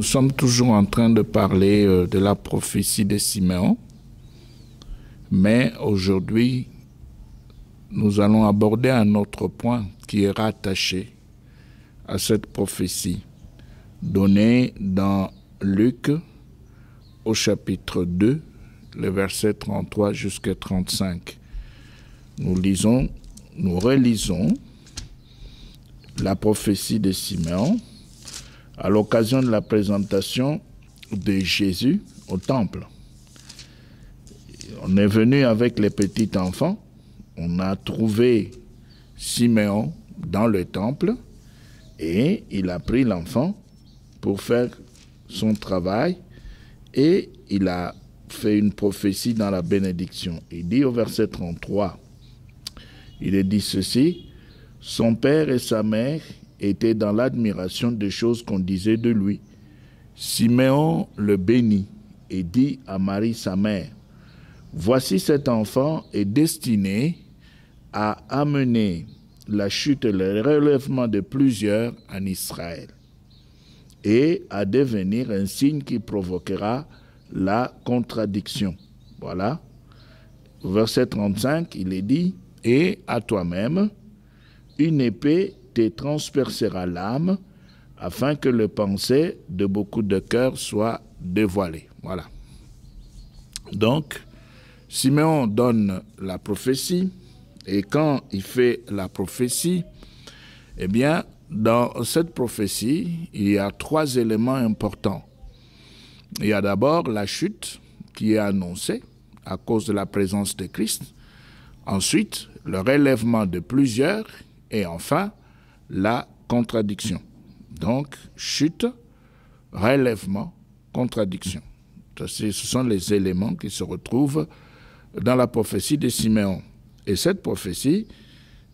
sommes toujours en train de parler de la prophétie de Siméon, mais aujourd'hui, nous allons aborder un autre point qui est rattaché à cette prophétie, donnée dans Luc au chapitre 2, le verset 33 jusqu'à 35. Nous relisons la prophétie de Siméon à l'occasion de la présentation de Jésus au temple. On est venu avec les petits enfants, on a trouvé Siméon dans le temple et il a pris l'enfant pour faire son travail et il a fait une prophétie dans la bénédiction. Il dit au verset 33, il est dit ceci: son père et sa mère étaient dans l'admiration des choses qu'on disait de lui. Siméon le bénit et dit à Marie sa mère: voici cet enfant est destiné à amener la chute et le relèvement de plusieurs en Israël et à devenir un signe qui provoquera la contradiction. Voilà. Verset 35, il est dit: et à toi-même, une épée te transpercera l'âme, afin que le pensée de beaucoup de cœurs soit dévoilé. Voilà. Donc, Siméon donne la prophétie, et quand il fait la prophétie, eh bien, dans cette prophétie, il y a 3 éléments importants. Il y a d'abord la chute qui est annoncée à cause de la présence de Christ. Ensuite, le relèvement de plusieurs. Et enfin, la contradiction. Donc, chute, relèvement, contradiction. Ce sont les éléments qui se retrouvent dans la prophétie de Siméon. Et cette prophétie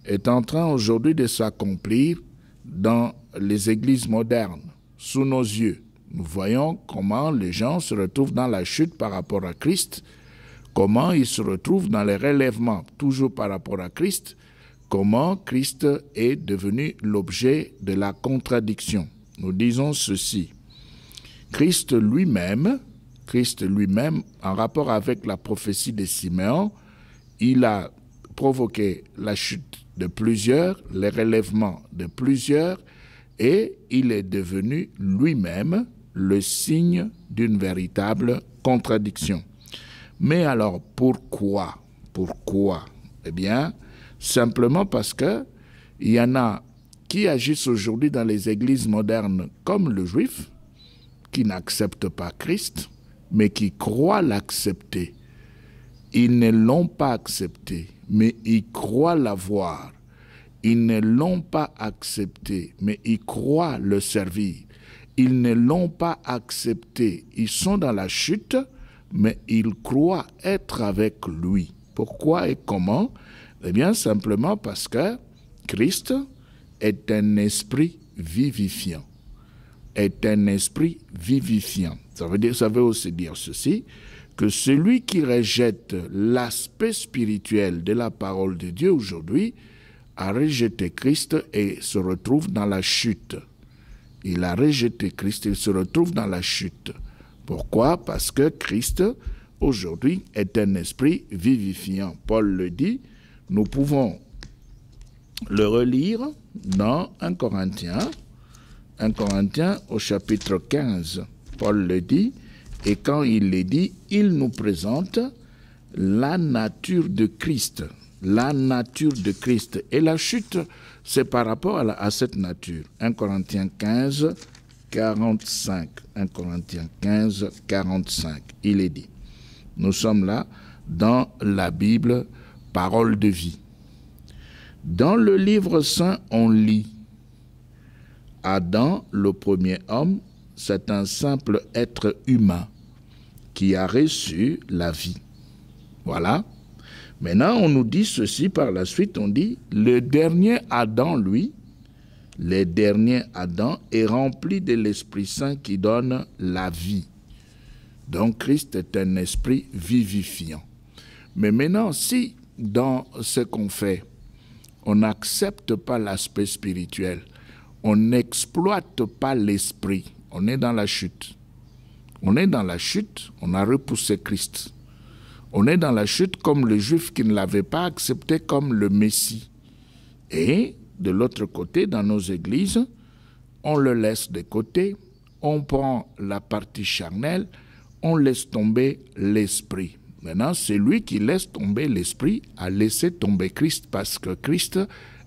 est en train aujourd'hui de s'accomplir dans les églises modernes, sous nos yeux. Nous voyons comment les gens se retrouvent dans la chute par rapport à Christ, comment ils se retrouvent dans les relèvements, toujours par rapport à Christ, comment Christ est devenu l'objet de la contradiction. Nous disons ceci: Christ lui-même, en rapport avec la prophétie de Siméon, il a provoqué la chute de plusieurs, les relèvements de plusieurs, et il est devenu lui-même le signe d'une véritable contradiction. Mais alors, pourquoi? Eh bien, simplement parce que il y en a qui agissent aujourd'hui dans les églises modernes comme le juif, qui n'acceptent pas Christ, mais qui croient l'accepter. Ils ne l'ont pas accepté, mais ils croient l'avoir. Ils ne l'ont pas accepté, mais ils croient le servir. Ils ne l'ont pas accepté. Ils sont dans la chute, mais ils croient être avec lui. Pourquoi et comment? Eh bien, simplement parce que Christ est un esprit vivifiant. Est un esprit vivifiant. Ça veut aussi dire ceci, que celui qui rejette l'aspect spirituel de la parole de Dieu aujourd'hui a rejeté Christ et se retrouve dans la chute. Il a rejeté Christ et se retrouve dans la chute. Pourquoi? Parce que Christ, aujourd'hui, est un esprit vivifiant. Paul le dit, nous pouvons le relire dans 1 Corinthiens au chapitre 15. Paul le dit, et quand il le dit, il nous présente la nature de Christ. La nature de Christ. Et la chute, c'est par rapport à cette nature. 1 Corinthiens 15, 45. 1 Corinthiens 15, 45. Il est dit. Nous sommes là dans la Bible, parole de vie. Dans le livre saint, on lit: Adam, le premier homme, c'est un simple être humain qui a reçu la vie. Voilà. Maintenant, on nous dit ceci par la suite, on dit, le dernier Adam, lui, le dernier Adam est rempli de l'Esprit Saint qui donne la vie. Donc, Christ est un esprit vivifiant. Mais maintenant, si dans ce qu'on fait, on n'accepte pas l'aspect spirituel, on n'exploite pas l'esprit, on est dans la chute. On est dans la chute, on a repoussé Christ. On est dans la chute comme le Juif qui ne l'avait pas accepté comme le Messie. Et de l'autre côté, dans nos églises, on le laisse de côté, on prend la partie charnelle, on laisse tomber l'esprit. Maintenant, celui qui laisse tomber l'esprit a laissé tomber Christ parce que Christ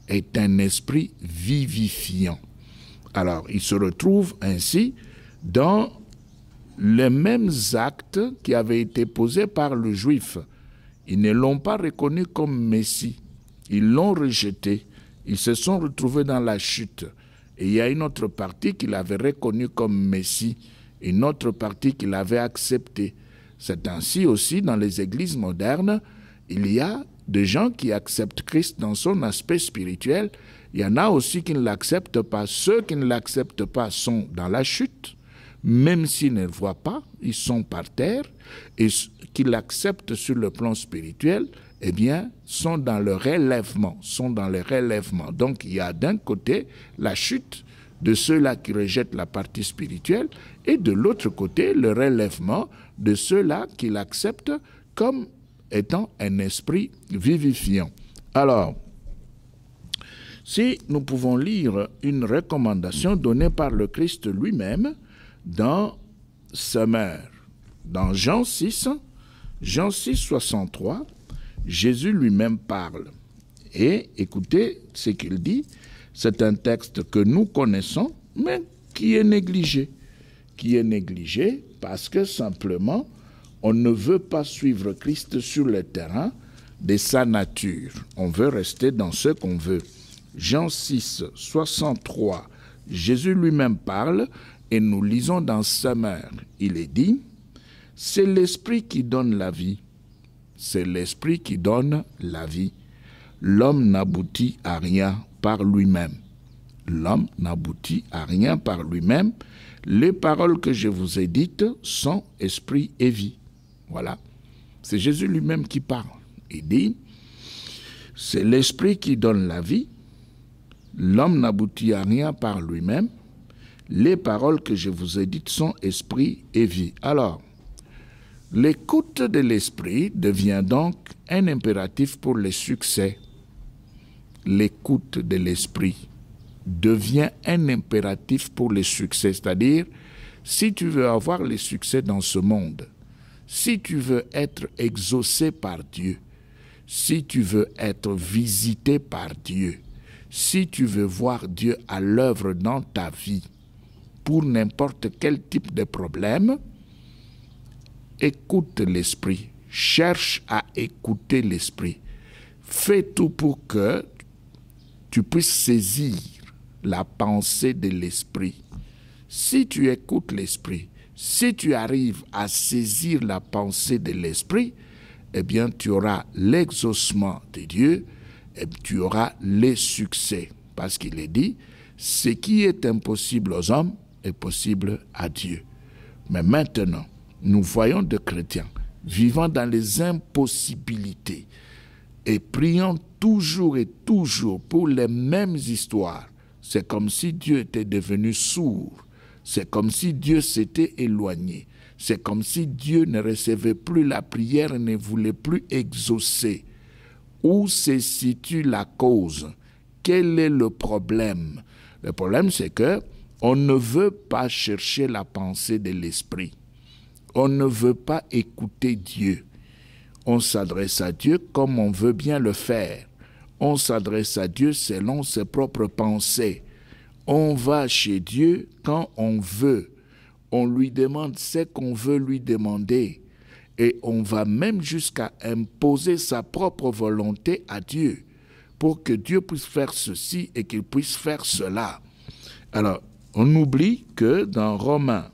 est un esprit vivifiant. Alors, il se retrouve ainsi dans les mêmes actes qui avaient été posés par le Juif. Ils ne l'ont pas reconnu comme Messie. Ils l'ont rejeté. Ils se sont retrouvés dans la chute. Et il y a une autre partie qu'il avait reconnue comme Messie, une autre partie qu'il avait acceptée. C'est ainsi aussi dans les églises modernes, il y a des gens qui acceptent Christ dans son aspect spirituel. Il y en a aussi qui ne l'acceptent pas. Ceux qui ne l'acceptent pas sont dans la chute. Même s'ils ne le voient pas, ils sont par terre, et ceux qui l'acceptent sur le plan spirituel, eh bien, sont dans le relèvement, Donc, il y a d'un côté la chute de ceux-là qui rejettent la partie spirituelle, et de l'autre côté, le relèvement de ceux-là qui l'acceptent comme étant un esprit vivifiant. Alors, si nous pouvons lire une recommandation donnée par le Christ lui-même, dans Sommaire, dans Jean 6, 63, Jésus lui-même parle. Et écoutez ce qu'il dit, c'est un texte que nous connaissons, mais qui est négligé. Qui est négligé parce que simplement, on ne veut pas suivre Christ sur le terrain de sa nature. On veut rester dans ce qu'on veut. Jean 6, 63, Jésus lui-même parle, et nous lisons dans Sommaire, il est dit, c'est l'esprit qui donne la vie. C'est l'esprit qui donne la vie. L'homme n'aboutit à rien par lui-même. L'homme n'aboutit à rien par lui-même. Les paroles que je vous ai dites sont esprit et vie. Voilà. C'est Jésus lui-même qui parle. Il dit, c'est l'esprit qui donne la vie. L'homme n'aboutit à rien par lui-même. Les paroles que je vous ai dites sont esprit et vie. Alors, l'écoute de l'esprit devient donc un impératif pour le succès. L'écoute de l'esprit devient un impératif pour le succès. C'est-à-dire, si tu veux avoir le succès dans ce monde, si tu veux être exaucé par Dieu, si tu veux être visité par Dieu, si tu veux voir Dieu à l'œuvre dans ta vie, pour n'importe quel type de problème, écoute l'esprit, cherche à écouter l'esprit. Fais tout pour que tu puisses saisir la pensée de l'esprit. Si tu écoutes l'esprit, si tu arrives à saisir la pensée de l'esprit, eh bien tu auras l'exaucement de Dieu et tu auras les succès. Parce qu'il est dit, ce qui est impossible aux hommes est possible à Dieu. Mais maintenant, nous voyons des chrétiens vivant dans les impossibilités et priant toujours et toujours pour les mêmes histoires. C'est comme si Dieu était devenu sourd. C'est comme si Dieu s'était éloigné. C'est comme si Dieu ne recevait plus la prière et ne voulait plus exaucer. Où se situe la cause? Quel est le problème? Le problème, c'est que on ne veut pas chercher la pensée de l'esprit. On ne veut pas écouter Dieu. On s'adresse à Dieu comme on veut bien le faire. On s'adresse à Dieu selon ses propres pensées. On va chez Dieu quand on veut. On lui demande ce qu'on veut lui demander. Et on va même jusqu'à imposer sa propre volonté à Dieu pour que Dieu puisse faire ceci et qu'il puisse faire cela. Alors, on oublie que dans Romains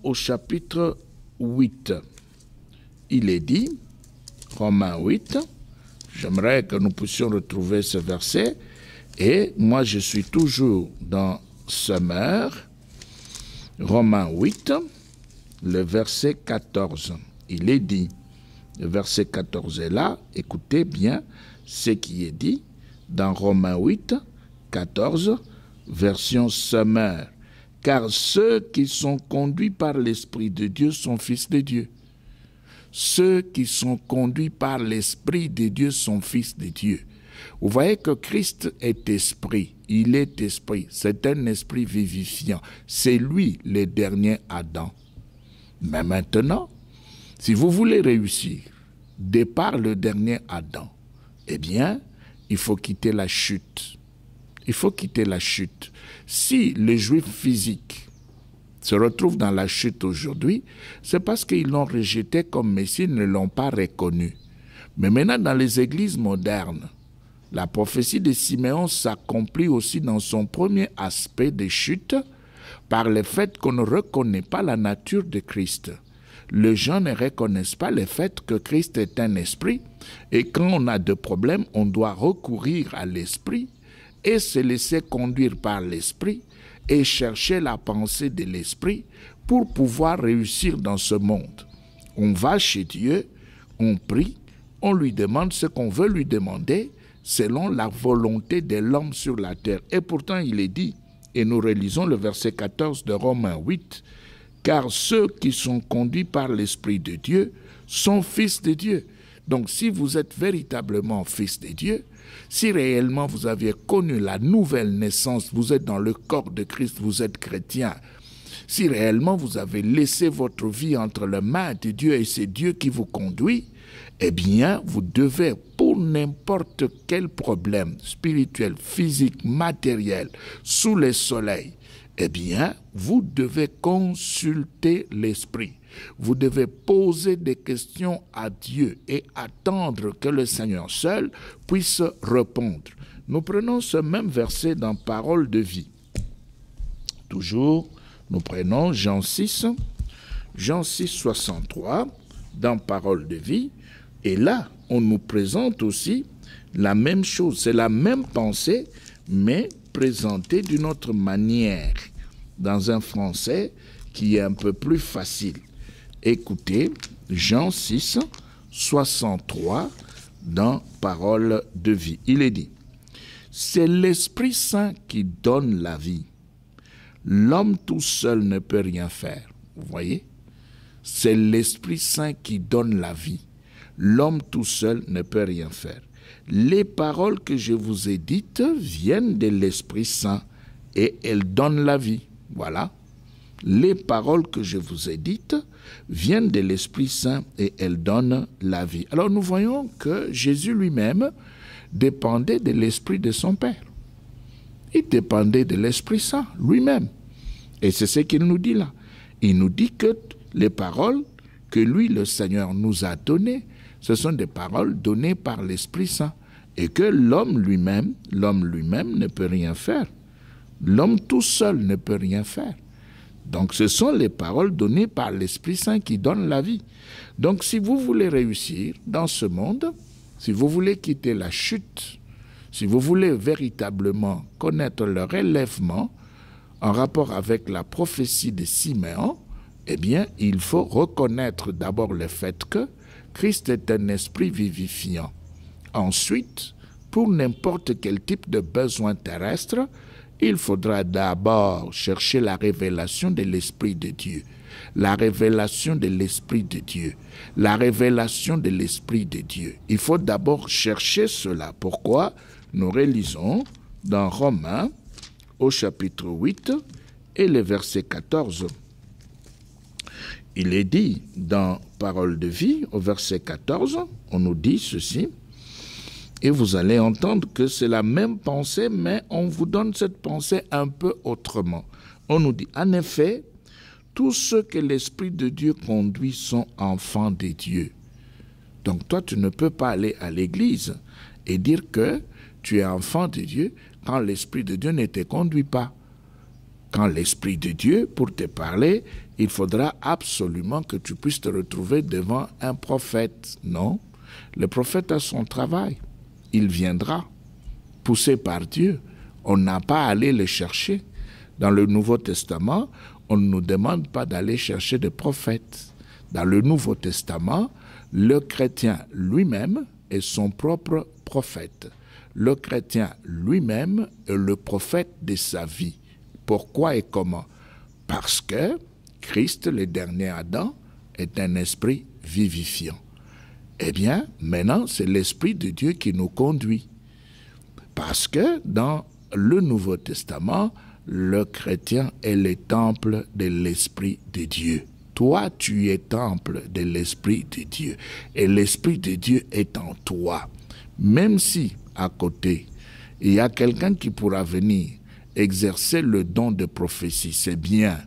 au chapitre 8, il est dit, Romains 8, j'aimerais que nous puissions retrouver ce verset, et moi je suis toujours dans Sommaire, Romains 8, le verset 14, il est dit, le verset 14 est là, écoutez bien ce qui est dit dans Romains 8, 14, version Summer. Car ceux qui sont conduits par l'Esprit de Dieu sont fils de Dieu. Ceux qui sont conduits par l'Esprit de Dieu sont fils de Dieu. Vous voyez que Christ est esprit, il est esprit, c'est un esprit vivifiant. C'est lui le dernier Adam. Mais maintenant, si vous voulez réussir, de par le dernier Adam, eh bien, il faut quitter la chute. Il faut quitter la chute. Si les Juifs physiques se retrouvent dans la chute aujourd'hui, c'est parce qu'ils l'ont rejeté comme Messie, ils ne l'ont pas reconnu. Mais maintenant, dans les églises modernes, la prophétie de Siméon s'accomplit aussi dans son premier aspect de chute par le fait qu'on ne reconnaît pas la nature de Christ. Les gens ne reconnaissent pas le fait que Christ est un esprit et quand on a des problèmes, on doit recourir à l'esprit et se laisser conduire par l'esprit et chercher la pensée de l'esprit pour pouvoir réussir dans ce monde. On va chez Dieu, on prie, on lui demande ce qu'on veut lui demander selon la volonté de l'homme sur la terre. Et pourtant, il est dit, et nous relisons le verset 14 de Romains 8, « Car ceux qui sont conduits par l'Esprit de Dieu sont fils de Dieu. » Donc, si vous êtes véritablement fils de Dieu, si réellement vous aviez connu la nouvelle naissance, vous êtes dans le corps de Christ, vous êtes chrétien, si réellement vous avez laissé votre vie entre les mains de Dieu et c'est Dieu qui vous conduit, eh bien, vous devez, pour n'importe quel problème spirituel, physique, matériel, sous le soleil, eh bien, vous devez consulter l'Esprit. Vous devez poser des questions à Dieu et attendre que le Seigneur seul puisse répondre. Nous prenons ce même verset dans Parole de vie. Toujours, nous prenons Jean 6, 63, dans Parole de vie. Et là, on nous présente aussi la même chose. C'est la même pensée, mais présentée d'une autre manière, dans un français qui est un peu plus facile. Écoutez, Jean 6, 63, dans Parole de vie. Il est dit, « C'est l'Esprit Saint qui donne la vie. L'homme tout seul ne peut rien faire. » Vous voyez? C'est l'Esprit Saint qui donne la vie. L'homme tout seul ne peut rien faire. Les paroles que je vous ai dites viennent de l'Esprit Saint et elles donnent la vie. Voilà. Les paroles que je vous ai dites viennent de l'Esprit Saint et elles donnent la vie. Alors nous voyons que Jésus lui-même dépendait de l'Esprit de son Père. Il dépendait de l'Esprit Saint lui-même. Et c'est ce qu'il nous dit là. Il nous dit que les paroles que lui, le Seigneur, nous a données, ce sont des paroles données par l'Esprit Saint. Et que l'homme lui-même ne peut rien faire. L'homme tout seul ne peut rien faire. Donc ce sont les paroles données par l'Esprit Saint qui donnent la vie. Donc si vous voulez réussir dans ce monde, si vous voulez quitter la chute, si vous voulez véritablement connaître le relèvement en rapport avec la prophétie de Siméon, eh bien il faut reconnaître d'abord le fait que Christ est un esprit vivifiant. Ensuite, pour n'importe quel type de besoin terrestre, il faudra d'abord chercher la révélation de l'Esprit de Dieu. La révélation de l'Esprit de Dieu. La révélation de l'Esprit de Dieu. Il faut d'abord chercher cela. Pourquoi? Nous relisons dans Romains au chapitre 8 et le verset 14. Il est dit dans Parole de vie, au verset 14, on nous dit ceci, et vous allez entendre que c'est la même pensée, mais on vous donne cette pensée un peu autrement. On nous dit, en effet, tous ceux que l'Esprit de Dieu conduit sont enfants de Dieu. Donc toi, tu ne peux pas aller à l'église et dire que tu es enfant de Dieu quand l'Esprit de Dieu ne te conduit pas. Quand l'Esprit de Dieu, pour te parler, il faudra absolument que tu puisses te retrouver devant un prophète. Non, le prophète a son travail. Il viendra, poussé par Dieu. On n'a pas à aller le chercher. Dans le Nouveau Testament, on ne nous demande pas d'aller chercher des prophètes. Dans le Nouveau Testament, le chrétien lui-même est son propre prophète. le chrétien lui-même est le prophète de sa vie. Pourquoi et comment? Parce que Christ, le dernier Adam, est un esprit vivifiant. Eh bien, maintenant, c'est l'Esprit de Dieu qui nous conduit. Parce que dans le Nouveau Testament, le chrétien est le temple de l'Esprit de Dieu. Toi, tu es temple de l'Esprit de Dieu. Et l'Esprit de Dieu est en toi. Même si, à côté, il y a quelqu'un qui pourra venir exercer le don de prophétie, c'est bien,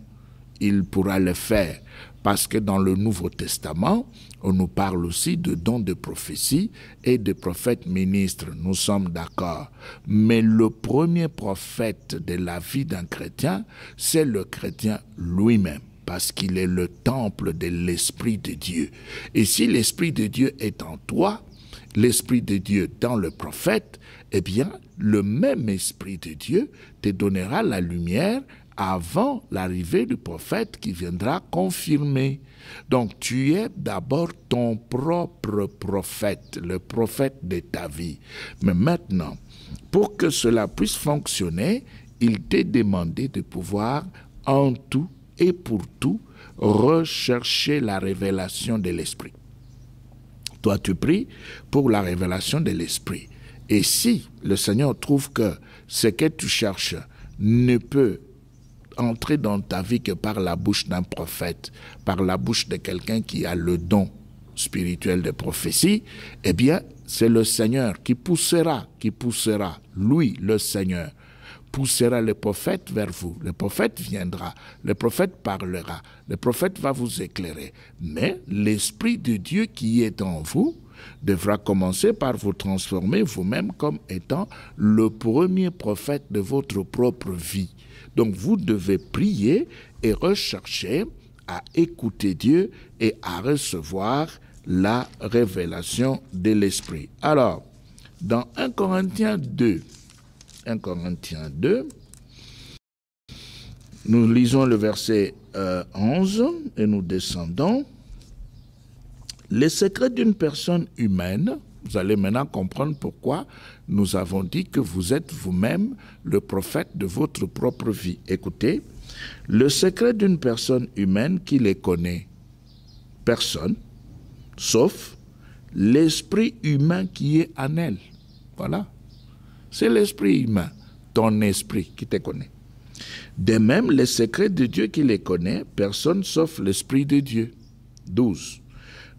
il pourra le faire. Parce que dans le Nouveau Testament, on nous parle aussi de dons de prophétie et de prophètes ministres. Nous sommes d'accord. Mais le premier prophète de la vie d'un chrétien, c'est le chrétien lui-même. Parce qu'il est le temple de l'Esprit de Dieu. Et si l'Esprit de Dieu est en toi, l'Esprit de Dieu dans le prophète, eh bien, le même Esprit de Dieu te donnera la lumière avant l'arrivée du prophète qui viendra confirmer. Donc, tu es d'abord ton propre prophète, le prophète de ta vie. Mais maintenant, pour que cela puisse fonctionner, il t'est demandé de pouvoir en tout et pour tout rechercher la révélation de l'Esprit. Toi, tu pries pour la révélation de l'Esprit. Et si le Seigneur trouve que ce que tu cherches ne peut entrer dans ta vie que par la bouche d'un prophète, par la bouche de quelqu'un qui a le don spirituel de prophétie, eh bien, c'est le Seigneur qui poussera, lui, le Seigneur, poussera le prophète vers vous. Le prophète viendra, le prophète parlera, le prophète va vous éclairer. Mais l'Esprit de Dieu qui est en vous devra commencer par vous transformer vous-même comme étant le premier prophète de votre propre vie. Donc vous devez prier et rechercher à écouter Dieu et à recevoir la révélation de l'Esprit. Alors, dans 1 Corinthiens 2, nous lisons le verset 11 et nous descendons. Les secrets d'une personne humaine, vous allez maintenant comprendre pourquoi nous avons dit que vous êtes vous-même le prophète de votre propre vie. Écoutez, le secret d'une personne humaine qui les connaît, personne, sauf l'esprit humain qui est en elle. Voilà. C'est l'esprit humain, ton esprit qui te connaît. De même, les secrets de Dieu qui les connaît, personne sauf l'esprit de Dieu. 12.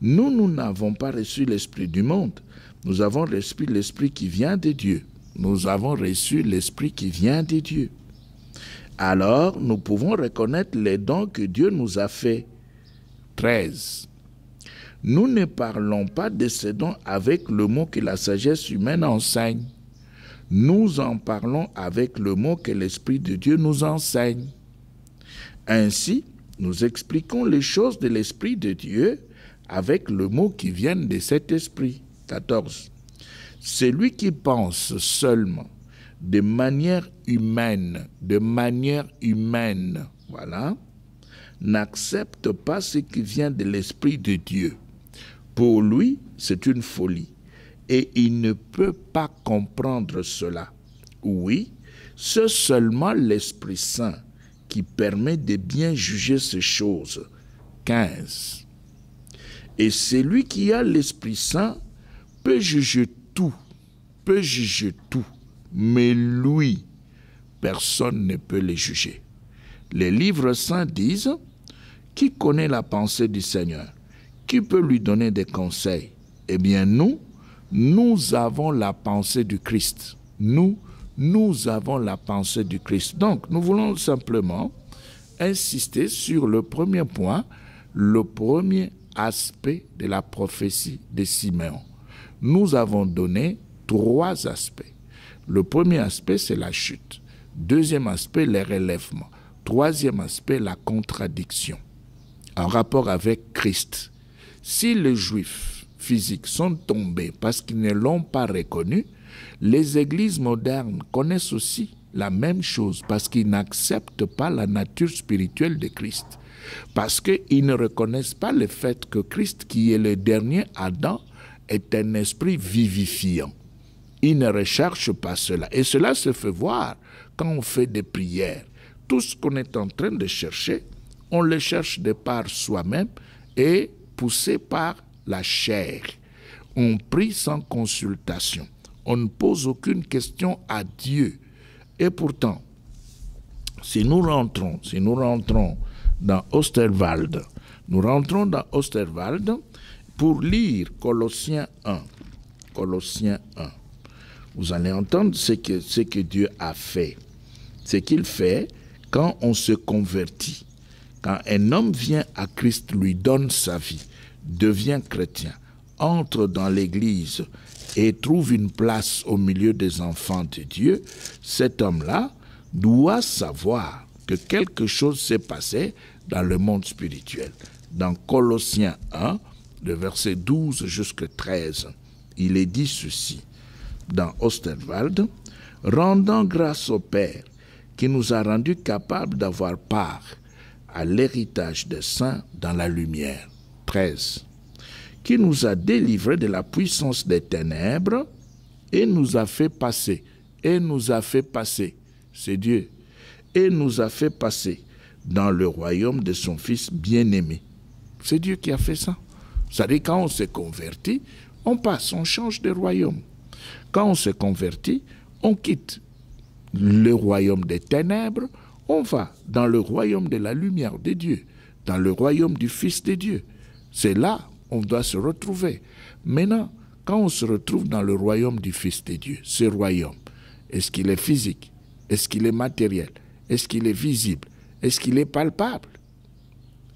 Nous n'avons pas reçu l'esprit du monde. Nous avons reçu l'esprit qui vient de Dieu. Nous avons reçu l'esprit qui vient de Dieu. Alors, nous pouvons reconnaître les dons que Dieu nous a faits. 13. Nous ne parlons pas de ces dons avec le mot que la sagesse humaine enseigne. Nous en parlons avec le mot que l'Esprit de Dieu nous enseigne. Ainsi, nous expliquons les choses de l'Esprit de Dieu avec le mot qui vient de cet Esprit. 14. Celui qui pense seulement de manière humaine, voilà, n'accepte pas ce qui vient de l'Esprit de Dieu. Pour lui, c'est une folie. Et il ne peut pas comprendre cela. Oui, c'est seulement l'Esprit Saint qui permet de bien juger ces choses. 15. Et celui qui a l'Esprit Saint peut juger tout, mais lui, personne ne peut les juger. Les livres saints disent, qui connaît la pensée du Seigneur? Qui peut lui donner des conseils? Eh bien, nous avons la pensée du Christ. Nous avons la pensée du Christ. Donc, nous voulons simplement insister sur le premier point, le premier aspect de la prophétie de Siméon. Nous avons donné 3 aspects. Le premier aspect, c'est la chute. Deuxième aspect, le relèvement. Troisième aspect, la contradiction. En rapport avec Christ. Si les Juifs physiques sont tombés parce qu'ils ne l'ont pas reconnu, les églises modernes connaissent aussi la même chose parce qu'ils n'acceptent pas la nature spirituelle de Christ. Parce qu'ils ne reconnaissent pas le fait que Christ, qui est le dernier Adam, est un esprit vivifiant. Ils ne recherchent pas cela. Et cela se fait voir quand on fait des prières. Tout ce qu'on est en train de chercher, on le cherche de par soi-même et poussé par la chair. On prie sans consultation. On ne pose aucune question à Dieu. Et pourtant, si nous rentrons dans Osterwald, pour lire Colossiens 1. Colossiens 1. Vous allez entendre ce que Dieu a fait. Ce qu'il fait quand on se convertit. Quand un homme vient à Christ, lui donne sa vie, devient chrétien, entre dans l'Église et trouve une place au milieu des enfants de Dieu, cet homme-là doit savoir que quelque chose s'est passé dans le monde spirituel. Dans Colossiens 1, de verset 12 jusqu'à 13, il est dit ceci, dans Osterwald, « Rendant grâce au Père qui nous a rendus capables d'avoir part à l'héritage des saints dans la lumière. » 13. « Qui nous a délivrés de la puissance des ténèbres et nous a fait passer. » Et nous a fait passer. C'est Dieu. Et nous a fait passer dans le royaume de son Fils bien-aimé. C'est Dieu qui a fait ça. C'est-à-dire, quand on se convertit, on passe, on change de royaume. Quand on se convertit, on quitte le royaume des ténèbres, on va dans le royaume de la lumière de Dieu, dans le royaume du Fils de Dieu. C'est là on doit se retrouver. Maintenant, quand on se retrouve dans le royaume du Fils de Dieu, ce royaume, est-ce qu'il est physique? Est-ce qu'il est matériel? Est-ce qu'il est visible? Est-ce qu'il est palpable?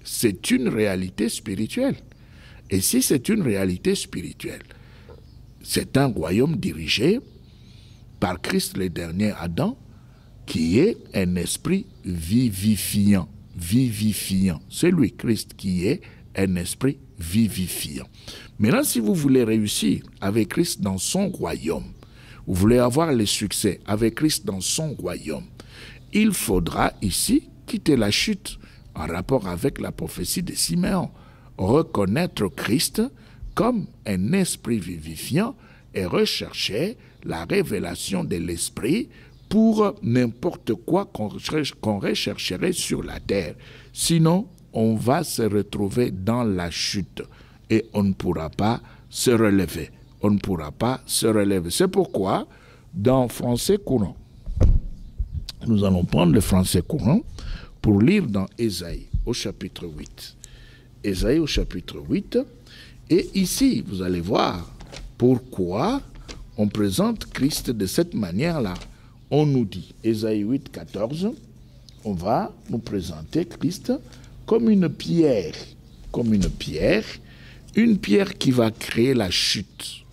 C'est une réalité spirituelle. Et si c'est une réalité spirituelle, c'est un royaume dirigé par Christ le dernier Adam, qui est un esprit vivifiant. Vivifiant. C'est lui, Christ, qui est un esprit vivifiant. Maintenant, si vous voulez réussir avec Christ dans son royaume, vous voulez avoir le succès avec Christ dans son royaume, il faudra ici quitter la chute en rapport avec la prophétie de Siméon, reconnaître Christ comme un esprit vivifiant et rechercher la révélation de l'esprit pour n'importe quoi qu'on rechercherait sur la terre. Sinon, on va se retrouver dans la chute et on ne pourra pas se relever. On ne pourra pas se relever. C'est pourquoi, dans français courant, nous allons prendre le français courant pour lire dans Ésaïe au chapitre 8. Ésaïe au chapitre 8. Et ici, vous allez voir pourquoi on présente Christ de cette manière-là. On nous dit, Ésaïe 8, 14, on va nous présenter Christ comme une pierre qui va créer la chute.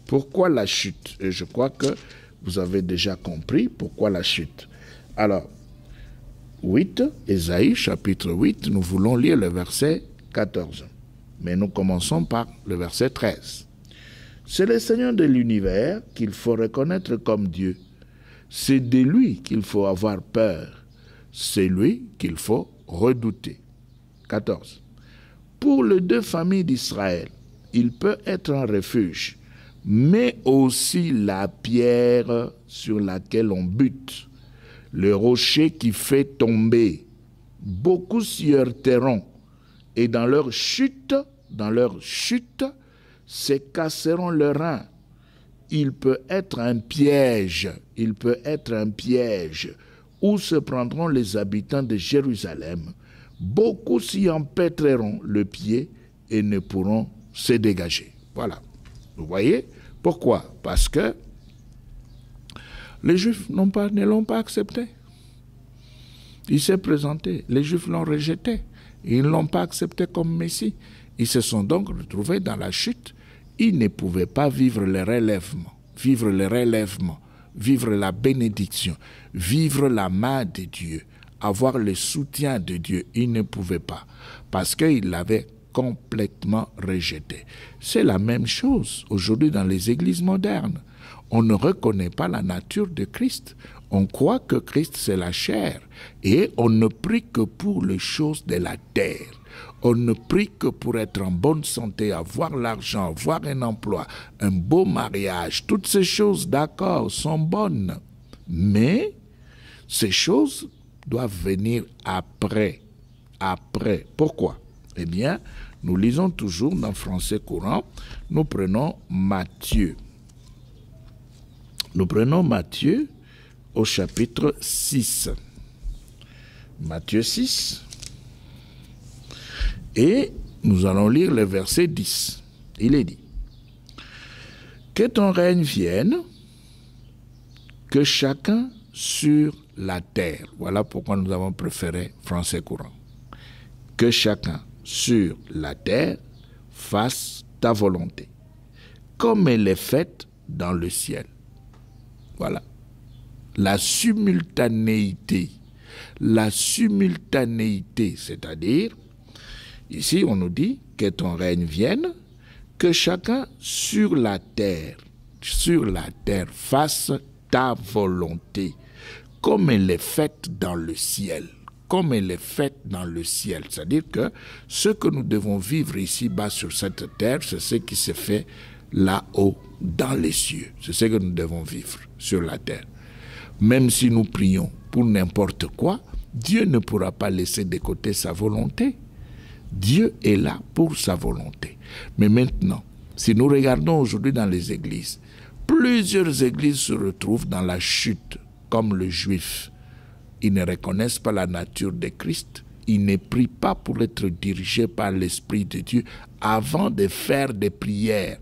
Pourquoi la chute? Et je crois que vous avez déjà compris pourquoi la chute. Alors, 8, Ésaïe, chapitre 8, nous voulons lire le verset 14. Mais nous commençons par le verset 13. C'est le Seigneur de l'univers qu'il faut reconnaître comme Dieu. C'est de lui qu'il faut avoir peur. C'est lui qu'il faut redouter. 14. Pour les deux familles d'Israël, il peut être un refuge, mais aussi la pierre sur laquelle on bute, le rocher qui fait tomber. Beaucoup s'y heurteront, et dans leur chute, se casseront leurs reins. Il peut être un piège, où se prendront les habitants de Jérusalem. Beaucoup s'y empêtreront le pied et ne pourront se dégager. Voilà. Vous voyez? Pourquoi? Parce que les Juifs ne l'ont pas accepté. Il s'est présenté. Les Juifs l'ont rejeté. Ils ne l'ont pas accepté comme Messie. Ils se sont donc retrouvés dans la chute. Ils ne pouvaient pas vivre le relèvement, vivre la bénédiction, vivre la main de Dieu, avoir le soutien de Dieu. Ils ne pouvaient pas parce qu'ils l'avaient complètement rejeté. C'est la même chose aujourd'hui dans les églises modernes. On ne reconnaît pas la nature de Christ. On croit que Christ, c'est la chair. Et on ne prie que pour les choses de la terre. On ne prie que pour être en bonne santé, avoir l'argent, avoir un emploi, un beau mariage. Toutes ces choses, d'accord, sont bonnes. Mais ces choses doivent venir après. Après. Pourquoi? Eh bien, nous lisons toujours dans Français courant, nous prenons Matthieu. Nous prenons Matthieu au chapitre 6. Matthieu 6. Et nous allons lire le verset 10. Il est dit: que ton règne vienne, que chacun sur la terre. Voilà pourquoi nous avons préféré Français courant. Que chacun sur la terre fasse ta volonté, comme elle est faite dans le ciel. Voilà. La simultanéité, c'est-à-dire, ici on nous dit que ton règne vienne, que chacun sur la terre fasse ta volonté, comme elle est faite dans le ciel. Comme elle est faite dans le ciel. C'est-à-dire que ce que nous devons vivre ici-bas sur cette terre, c'est ce qui se fait là-haut, dans les cieux. C'est ce que nous devons vivre sur la terre. Même si nous prions pour n'importe quoi, Dieu ne pourra pas laisser de côté sa volonté. Dieu est là pour sa volonté. Mais maintenant, si nous regardons aujourd'hui dans les églises, plusieurs églises se retrouvent dans la chute, comme le juif. Ils ne reconnaissent pas la nature de Christ. Ils ne prient pas pour être dirigés par l'Esprit de Dieu avant de faire des prières.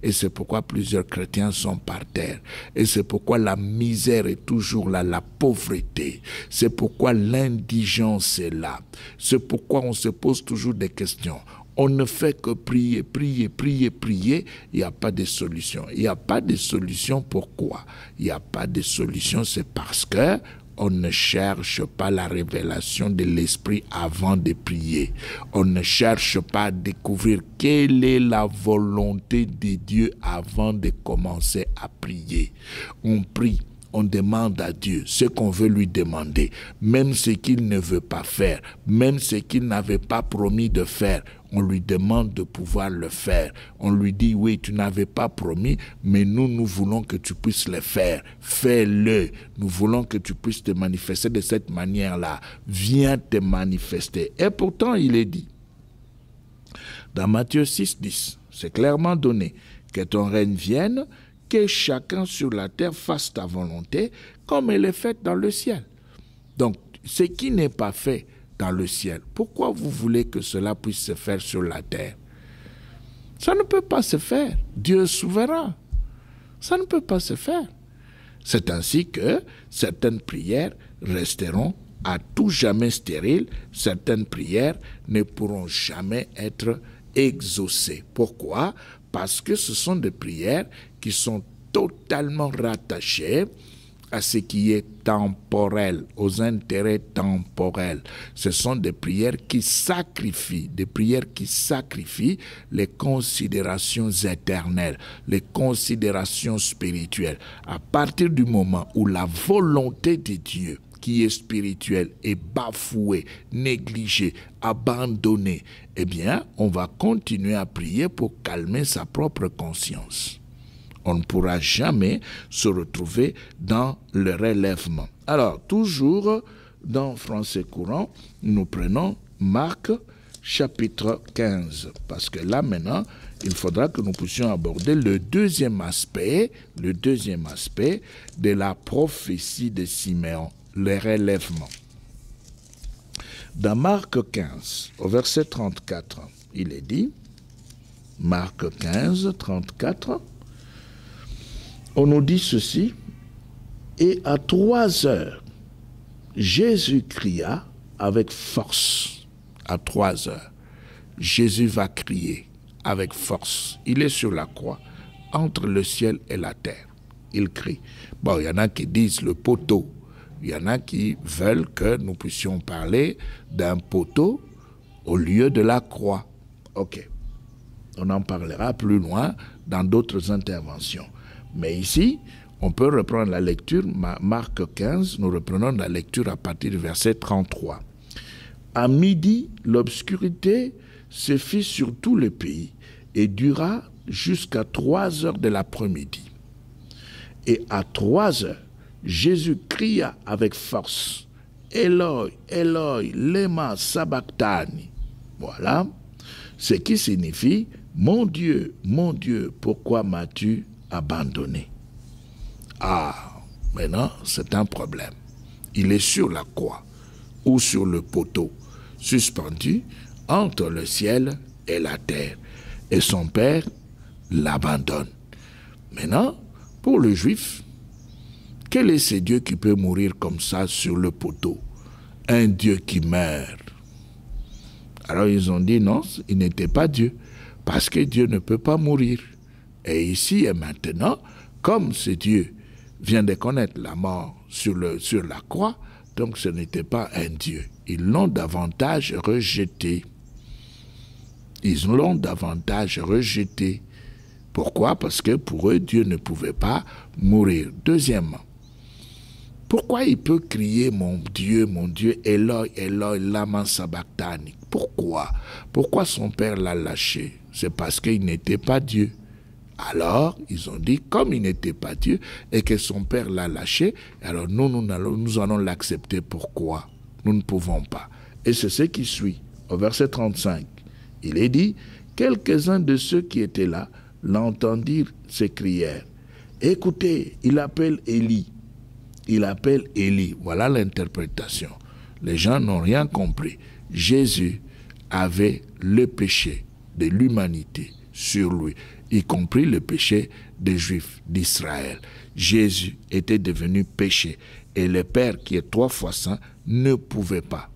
Et c'est pourquoi plusieurs chrétiens sont par terre. Et c'est pourquoi la misère est toujours là, la pauvreté. C'est pourquoi l'indigence est là. C'est pourquoi on se pose toujours des questions. On ne fait que prier. Il n'y a pas de solution. Il n'y a pas de solution. Pourquoi? Il n'y a pas de solution, c'est parce que on ne cherche pas la révélation de l'Esprit avant de prier. On ne cherche pas à découvrir quelle est la volonté de Dieu avant de commencer à prier. On prie. On demande à Dieu ce qu'on veut lui demander, même ce qu'il ne veut pas faire, même ce qu'il n'avait pas promis de faire. On lui demande de pouvoir le faire. On lui dit, oui, tu n'avais pas promis, mais nous voulons que tu puisses le faire. Fais-le. Nous voulons que tu puisses te manifester de cette manière-là. Viens te manifester. Et pourtant, il est dit, dans Matthieu 6, 10, c'est clairement donné, que ton règne vienne, que chacun sur la terre fasse ta volonté, comme elle est faite dans le ciel. Donc, ce qui n'est pas fait dans le ciel, pourquoi vous voulez que cela puisse se faire sur la terre? Ça ne peut pas se faire. Dieu est souverain. Ça ne peut pas se faire. C'est ainsi que certaines prières resteront à tout jamais stériles. Certaines prières ne pourront jamais être exaucées. Pourquoi? Parce que ce sont des prières qui sont totalement rattachées à ce qui est temporel, aux intérêts temporels. Ce sont des prières qui sacrifient, les considérations éternelles, les considérations spirituelles. À partir du moment où la volonté de Dieu, qui est spirituelle, est bafouée, négligée, abandonnée, eh bien, on va continuer à prier pour calmer sa propre conscience. On ne pourra jamais se retrouver dans le relèvement. Alors, toujours dans Français courant, nous prenons Marc chapitre 15. Parce que là, maintenant, il faudra que nous puissions aborder le deuxième aspect de la prophétie de Siméon, le relèvement. Dans Marc 15, au verset 34, il est dit, Marc 15, 34, on nous dit ceci, et à 3 heures, Jésus cria avec force. À 3 heures, Jésus va crier avec force. Il est sur la croix, entre le ciel et la terre. Il crie. Bon, il y en a qui disent le poteau. Il y en a qui veulent que nous puissions parler d'un poteau au lieu de la croix. Ok. On en parlera plus loin dans d'autres interventions. Mais ici, On peut reprendre la lecture, Marc 15, nous reprenons la lecture à partir du verset 33. À midi, l'obscurité se fit sur tout le pays et dura jusqu'à 3 heures de l'après-midi. Et à 3 heures, Jésus cria avec force, « Eloi, Eloi, lema sabachthani » Voilà, ce qui signifie « Mon Dieu, pourquoi m'as-tu abandonné ?» Ah, maintenant, c'est un problème. Il est sur la croix ou sur le poteau, suspendu entre le ciel et la terre. Et son père l'abandonne. Maintenant, pour le juif, quel est ce Dieu qui peut mourir comme ça sur le poteau? Un Dieu qui meurt. Alors ils ont dit non, il n'était pas Dieu, parce que Dieu ne peut pas mourir. Et ici et maintenant, comme ce Dieu vient de connaître la mort sur la croix, donc ce n'était pas un Dieu. Ils l'ont davantage rejeté. Ils l'ont davantage rejeté. Pourquoi? Parce que pour eux, Dieu ne pouvait pas mourir. Deuxièmement, pourquoi il peut crier « Mon Dieu, Eloi, Eloi, lama sabachthani » Pourquoi? Pourquoi son père l'a lâché? C'est parce qu'il n'était pas Dieu. Alors, ils ont dit, comme il n'était pas Dieu et que son père l'a lâché, alors nous allons l'accepter. Pourquoi? Nous ne pouvons pas. Et c'est ce qui suit. Au verset 35, il est dit, quelques-uns de ceux qui étaient là l'entendirent, s'écrièrent, écoutez, il appelle Élie. Il appelle Élie. Voilà l'interprétation. Les gens n'ont rien compris. Jésus avait le péché de l'humanité sur lui, y compris le péché des Juifs d'Israël. Jésus était devenu péché et le Père qui est 3 fois saint ne pouvait pas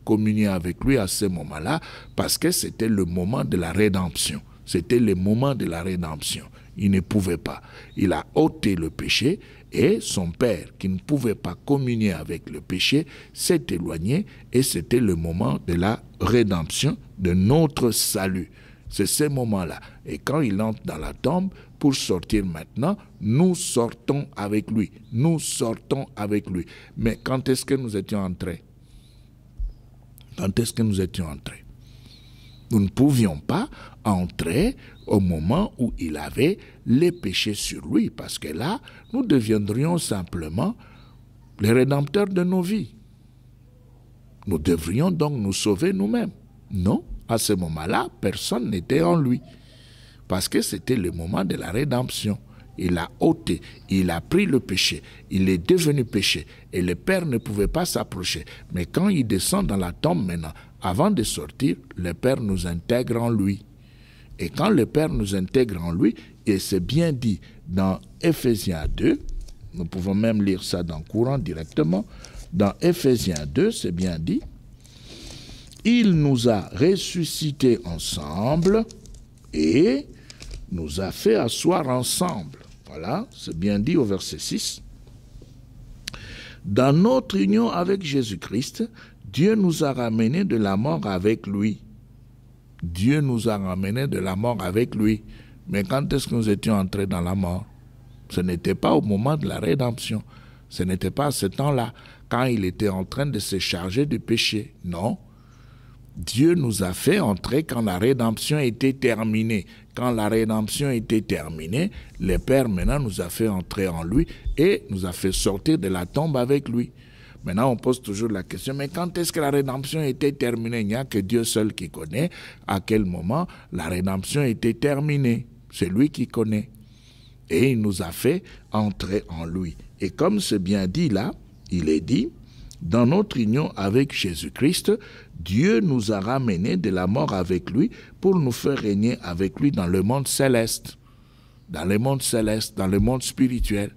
communier avec lui à ce moment-là parce que c'était le moment de la rédemption. C'était le moment de la rédemption. Il ne pouvait pas. Il a ôté le péché et son Père, qui ne pouvait pas communier avec le péché, s'est éloigné et c'était le moment de la rédemption, de notre salut. C'est ce moment-là. Et quand il entre dans la tombe, pour sortir maintenant, nous sortons avec lui. Nous sortons avec lui. Mais quand est-ce que nous étions entrés? Quand est-ce que nous étions entrés? Nous ne pouvions pas entrer au moment où il avait les péchés sur lui, parce que là, nous deviendrions simplement les rédempteurs de nos vies. Nous devrions donc nous sauver nous-mêmes. Non, à ce moment-là, personne n'était en lui, parce que c'était le moment de la rédemption. Il a ôté, il a pris le péché, il est devenu péché, et le Père ne pouvait pas s'approcher. Mais quand il descend dans la tombe maintenant, avant de sortir, le Père nous intègre en lui. Et quand le Père nous intègre en lui, et c'est bien dit dans Ephésiens 2, nous pouvons même lire ça dans Courant directement, dans Ephésiens 2, c'est bien dit, il nous a ressuscités ensemble et nous a fait asseoir ensemble. Voilà, c'est bien dit au verset 6. Dans notre union avec Jésus-Christ, Dieu nous a ramenés de la mort avec lui. Dieu nous a ramenés de la mort avec lui. Mais quand est-ce que nous étions entrés dans la mort? Ce n'était pas au moment de la rédemption. Ce n'était pas à ce temps-là, quand il était en train de se charger du péché. Non. Dieu nous a fait entrer quand la rédemption était terminée. Quand la rédemption était terminée, le Père maintenant nous a fait entrer en lui et nous a fait sortir de la tombe avec lui. Maintenant, on pose toujours la question, mais quand est-ce que la rédemption était terminée? Il n'y a que Dieu seul qui connaît à quel moment la rédemption était terminée. C'est lui qui connaît. Et il nous a fait entrer en lui. Et comme c'est bien dit là, il est dit, dans notre union avec Jésus-Christ, Dieu nous a ramenés de la mort avec lui pour nous faire régner avec lui dans le monde céleste. Dans le monde céleste, dans le monde spirituel.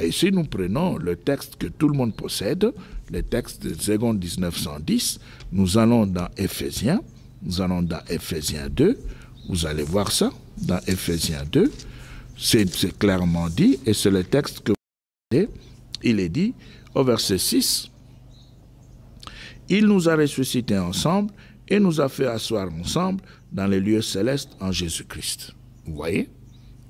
Et si nous prenons le texte que tout le monde possède, le texte de 2 1910, nous allons dans Ephésiens 2, vous allez voir ça, dans Ephésiens 2, c'est clairement dit, et c'est le texte que vous avez, il est dit au verset 6, il nous a ressuscités ensemble et nous a fait asseoir ensemble dans les lieux célestes en Jésus-Christ. Vous voyez?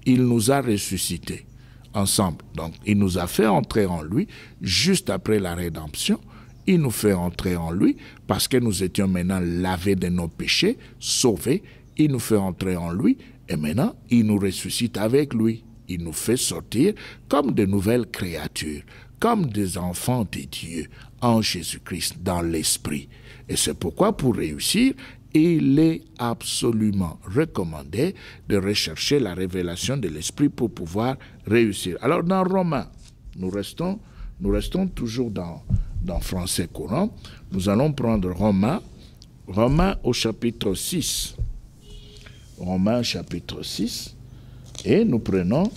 Il nous a ressuscités ensemble. Donc, il nous a fait entrer en lui juste après la rédemption. Il nous fait entrer en lui parce que nous étions maintenant lavés de nos péchés, sauvés. Il nous fait entrer en lui et maintenant, il nous ressuscite avec lui. Il nous fait sortir comme de nouvelles créatures, comme des enfants de Dieu en Jésus-Christ, dans l'esprit. Et c'est pourquoi, pour réussir, il est absolument recommandé de rechercher la révélation de l'esprit pour pouvoir réussir. Alors, dans Romains, nous restons toujours dans français courant. Nous allons prendre Romains au chapitre 6. Romains chapitre 6. Et nous prenons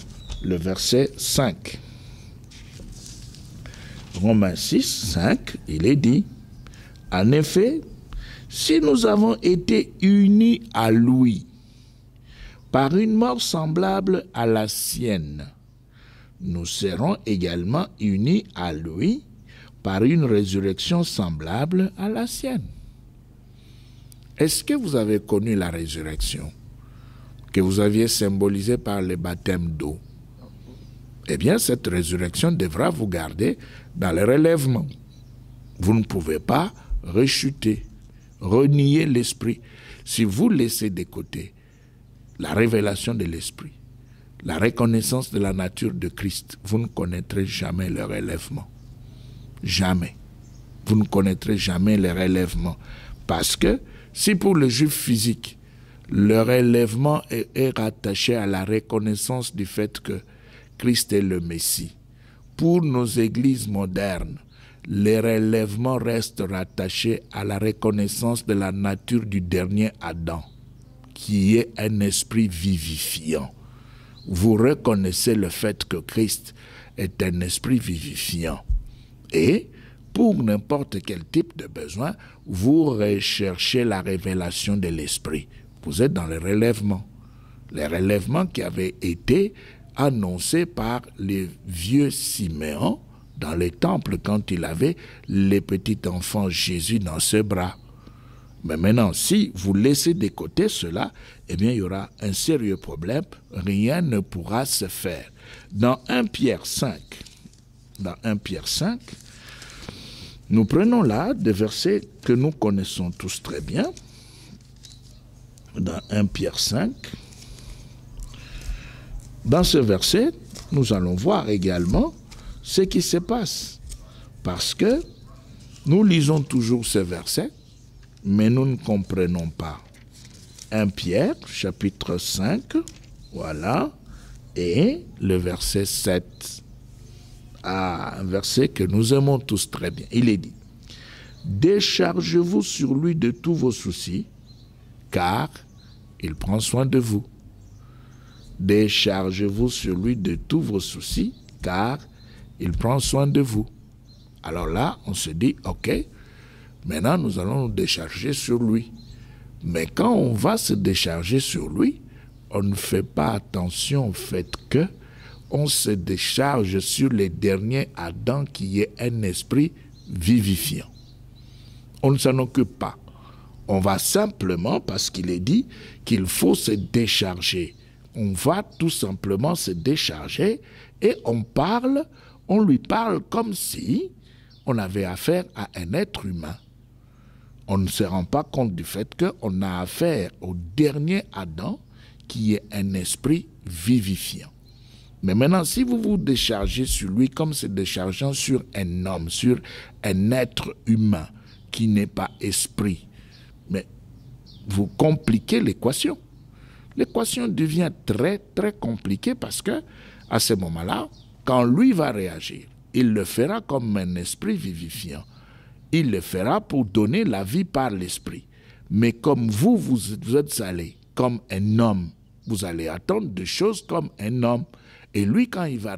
le verset 5. Romains 6, 5, il est dit, « En effet, si nous avons été unis à lui par une mort semblable à la sienne, nous serons également unis à lui par une résurrection semblable à la sienne. » Est-ce que vous avez connu la résurrection que vous aviez symbolisée par le baptême d'eau? Eh bien, cette résurrection devra vous garder dans le relèvement. Vous ne pouvez pas rechuter, renier l'esprit. Si vous laissez de côté la révélation de l'esprit, la reconnaissance de la nature de Christ, vous ne connaîtrez jamais le relèvement. Jamais. Vous ne connaîtrez jamais le relèvement. Parce que si pour le juif physique, le relèvement est rattaché à la reconnaissance du fait que Christ est le Messie, pour nos églises modernes, le relèvement reste rattaché à la reconnaissance de la nature du dernier Adam, qui est un esprit vivifiant. Vous reconnaissez le fait que Christ est un esprit vivifiant. Et pour n'importe quel type de besoin, vous recherchez la révélation de l'esprit. Vous êtes dans le relèvement. Le relèvement qui avait été annoncé par le vieux Siméon dans les temples quand il avait le petit enfant Jésus dans ses bras. Mais maintenant, si vous laissez de côté cela, eh bien, il y aura un sérieux problème. Rien ne pourra se faire. Dans 1 Pierre 5, nous prenons là des versets que nous connaissons tous très bien. Dans 1 Pierre 5, dans ce verset, nous allons voir également ce qui se passe. Parce que nous lisons toujours ce verset, mais nous ne comprenons pas. 1 Pierre, chapitre 5, voilà, et le verset 7. Ah, un verset que nous aimons tous très bien. Il est dit, « Déchargez-vous sur lui de tous vos soucis, car il prend soin de vous. » Déchargez-vous sur lui de tous vos soucis, car il prend soin de vous. Alors là, on se dit, ok, maintenant nous allons nous décharger sur lui. Mais quand on va se décharger sur lui, on ne fait pas attention au fait que on se décharge sur le dernier Adam qui est un esprit vivifiant. On ne s'en occupe pas. On va simplement, parce qu'il est dit qu'il faut se décharger. On va tout simplement se décharger et on lui parle comme si on avait affaire à un être humain. On ne se rend pas compte du fait qu'on a affaire au dernier Adam qui est un esprit vivifiant. Mais maintenant, si vous vous déchargez sur lui comme se déchargeant sur un homme, sur un être humain qui n'est pas esprit, mais vous compliquez l'équation. L'équation devient très, très compliquée parce que, à ce moment-là, quand lui va réagir, il le fera comme un esprit vivifiant. Il le fera pour donner la vie par l'esprit. Mais comme vous êtes allé comme un homme, vous allez attendre des choses comme un homme. Et lui, quand il va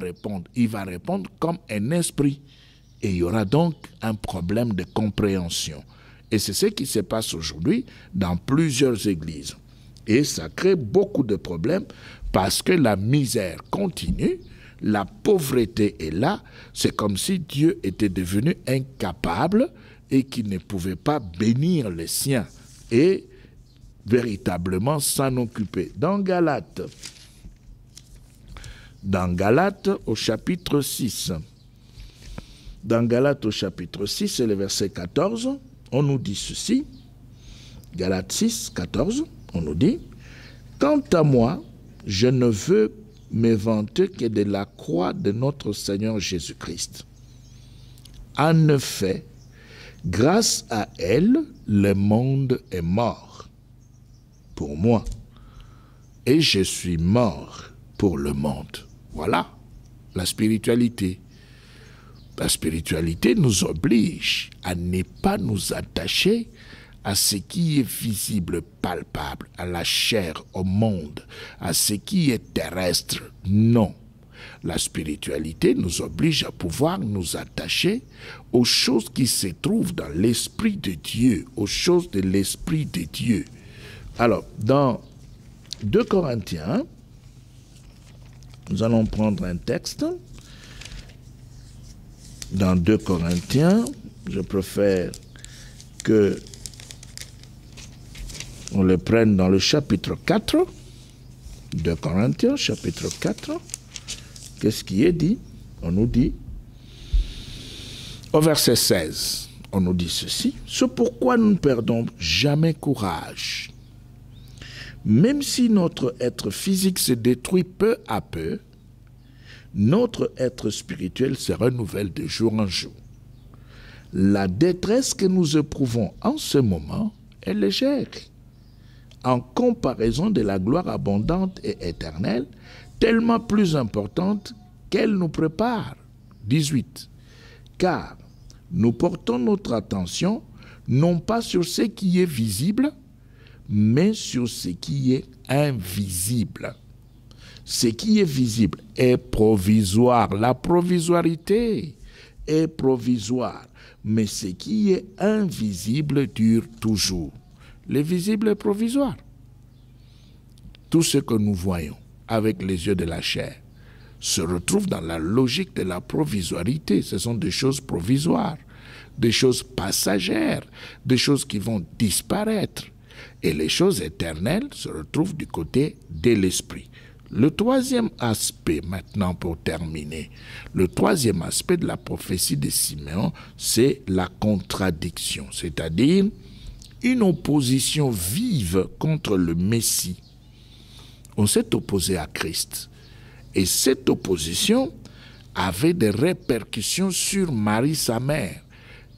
répondre comme un esprit. Et il y aura donc un problème de compréhension. Et c'est ce qui se passe aujourd'hui dans plusieurs églises. Et ça crée beaucoup de problèmes parce que la misère continue, la pauvreté est là. C'est comme si Dieu était devenu incapable et qu'il ne pouvait pas bénir les siens et véritablement s'en occuper. Dans Galates, dans Galates au chapitre 6. Dans Galates au chapitre 6 et le verset 14, on nous dit ceci. Galates 6, 14, on nous dit « Quant à moi, je ne veux me vanter que de la croix de notre Seigneur Jésus-Christ. En effet, grâce à elle, le monde est mort pour moi, et je suis mort pour le monde. » Voilà la spiritualité. La spiritualité nous oblige à ne pas nous attacher à ce qui est visible, palpable, à la chair, au monde, à ce qui est terrestre. Non. La spiritualité nous oblige à pouvoir nous attacher aux choses qui se trouvent dans l'Esprit de Dieu, aux choses de l'Esprit de Dieu. Alors, dans 2 Corinthiens, nous allons prendre un texte. Dans 2 Corinthiens, je préfère que on le prenne dans le chapitre 4. 2 Corinthiens, chapitre 4. Qu'est-ce qui est dit? On nous dit, au verset 16, on nous dit ceci. « C'est pourquoi nous ne perdons jamais courage. Même si notre être physique se détruit peu à peu, notre être spirituel se renouvelle de jour en jour. La détresse que nous éprouvons en ce moment est légère, en comparaison de la gloire abondante et éternelle, tellement plus importante qu'elle nous prépare. » 18. « Car nous portons notre attention non pas sur ce qui est visible, mais sur ce qui est invisible. » Ce qui est visible est provisoire. La provisoirité est provisoire. Mais ce qui est invisible dure toujours. Le visible est provisoire. Tout ce que nous voyons avec les yeux de la chair se retrouve dans la logique de la provisoirité. Ce sont des choses provisoires, des choses passagères, des choses qui vont disparaître. Et les choses éternelles se retrouvent du côté de l'esprit. Le troisième aspect, maintenant pour terminer, le troisième aspect de la prophétie de Siméon, c'est la contradiction, c'est-à-dire une opposition vive contre le Messie. On s'est opposé à Christ. Et cette opposition avait des répercussions sur Marie, sa mère.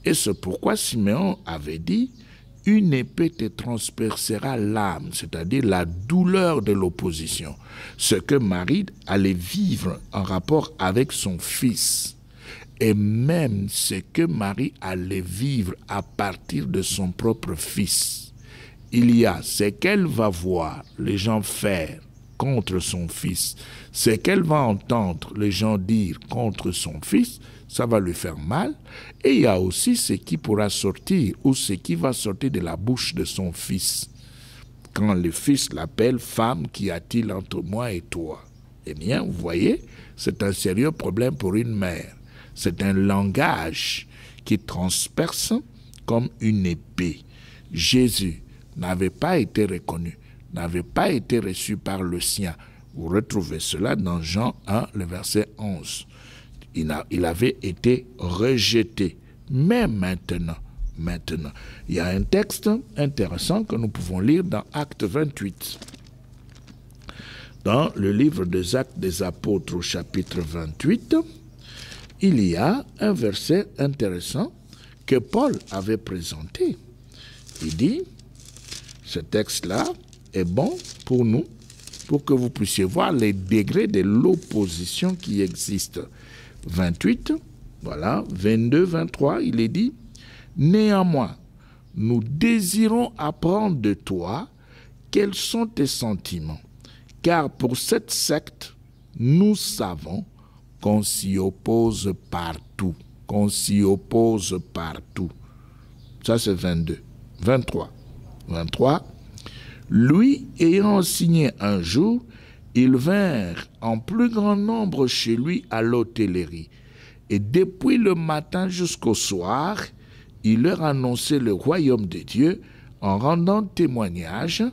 Et c'est pourquoi Siméon avait dit « Une épée te transpercera l'âme », c'est-à-dire la douleur de l'opposition. Ce que Marie allait vivre en rapport avec son fils. Et même ce que Marie allait vivre à partir de son propre fils. Il y a ce qu'elle va voir les gens faire contre son fils, ce qu'elle va entendre les gens dire contre son fils, ça va lui faire mal. Et il y a aussi ce qui pourra sortir ou ce qui va sortir de la bouche de son fils. Quand le fils l'appelle « Femme, qu'y a-t-il entre moi et toi ?» Eh bien, vous voyez, c'est un sérieux problème pour une mère. C'est un langage qui transperce comme une épée. Jésus n'avait pas été reconnu, n'avait pas été reçu par le sien. Vous retrouvez cela dans Jean 1, le verset 11. Il avait été rejeté. Mais maintenant, il y a un texte intéressant que nous pouvons lire dans Actes 28. Dans le livre des Actes des Apôtres au chapitre 28, il y a un verset intéressant que Paul avait présenté. Il dit, ce texte-là est bon pour nous, pour que vous puissiez voir les degrés de l'opposition qui existe. 28, voilà, 22, 23, il est dit, « Néanmoins, nous désirons apprendre de toi quels sont tes sentiments, car pour cette secte, nous savons qu'on s'y oppose partout. » Qu'on s'y oppose partout. Ça, c'est 22. 23. 23. Lui ayant enseigné un jour, ils vinrent en plus grand nombre chez lui à l'hôtellerie. Et depuis le matin jusqu'au soir, il leur annonçait le royaume de Dieu en rendant témoignage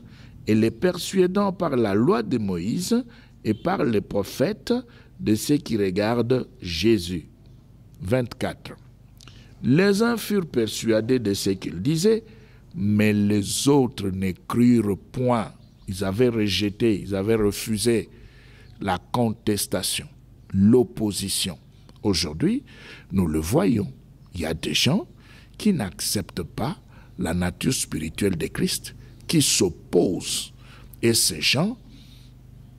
et les persuadant par la loi de Moïse et par les prophètes de ceux qui regardent Jésus. 24. Les uns furent persuadés de ce qu'il disait, mais les autres ne crurent point. Ils avaient rejeté, ils avaient refusé la contestation, l'opposition. Aujourd'hui, nous le voyons, il y a des gens qui n'acceptent pas la nature spirituelle de Christ, qui s'opposent. Et ces gens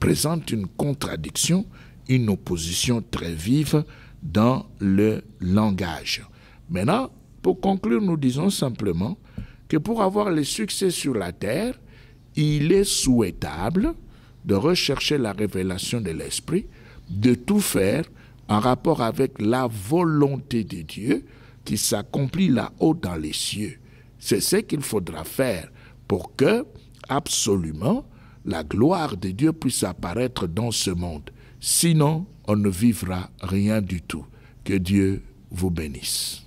présentent une contradiction, une opposition très vive dans le langage. Maintenant, pour conclure, nous disons simplement que pour avoir le succès sur la terre, il est souhaitable de rechercher la révélation de l'Esprit, de tout faire en rapport avec la volonté de Dieu qui s'accomplit là-haut dans les cieux. C'est ce qu'il faudra faire pour que, absolument, la gloire de Dieu puisse apparaître dans ce monde. Sinon, on ne vivra rien du tout. Que Dieu vous bénisse.